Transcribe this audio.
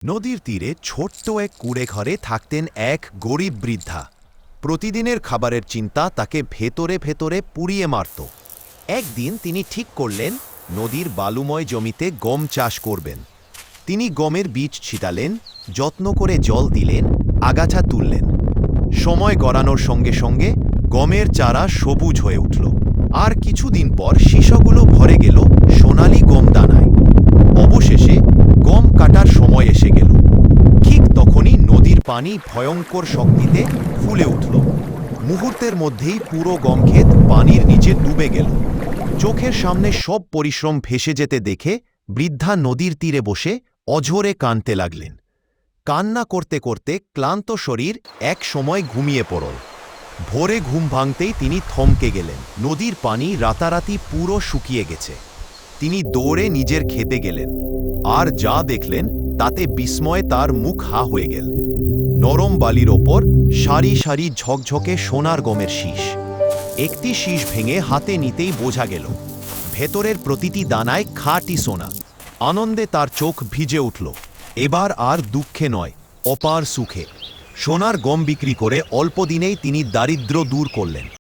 নদীর তীরে ছোট্ট এক কুঁড়ে ঘরে থাকতেন এক গরিব বৃদ্ধা। প্রতিদিনের খাবারের চিন্তা তাকে ভেতরে ভেতরে পুড়িয়ে মারত। একদিন তিনি ঠিক করলেন নদীর বালুময় জমিতে গম চাষ করবেন। তিনি গমের বীজ ছিটালেন, যত্ন করে জল দিলেন, আগাছা তুললেন। সময় গড়ানোর সঙ্গে সঙ্গে গমের চারা সবুজ হয়ে উঠল। আর কিছুদিন পর শীষগুলো ভরে গেল সোনালি গম দানায়। অবশেষে গম কাটার সময় এসে গেল। ঠিক তখনই নদীর পানি ভয়ঙ্কর শক্তিতে ফুলে উঠল। মুহূর্তের মধ্যেই পুরো গমক্ষেত পানির নিচে ডুবে গেল। চোখের সামনে সব পরিশ্রম ভেসে যেতে দেখে বৃদ্ধা নদীর তীরে বসে অঝোরে কাঁদতে লাগলেন। কান্না করতে করতে ক্লান্ত শরীর এক সময় ঘুমিয়ে পড়ল। ভোরে ঘুম ভাঙতেই তিনি থমকে গেলেন। নদীর পানি রাতারাতি পুরো শুকিয়ে গেছে। তিনি দৌড়ে নিজের খেতে গেলেন, আর যা দেখলেন তাতে বিস্ময়ে তার মুখ হা হয়ে গেল। নরম বালির ওপর সারি সারি ঝকঝকে সোনার গমের শীষ। একটি শীষ ভেঙে হাতে নিতেই বোঝা গেল ভেতরের প্রতিটি দানায় খাঁটি সোনা। আনন্দে তার চোখ ভিজে উঠল। এবার আর দুঃখে নয়, অপার সুখে। সোনার গম বিক্রি করে অল্প দিনেই তিনি দারিদ্র্য দূর করলেন।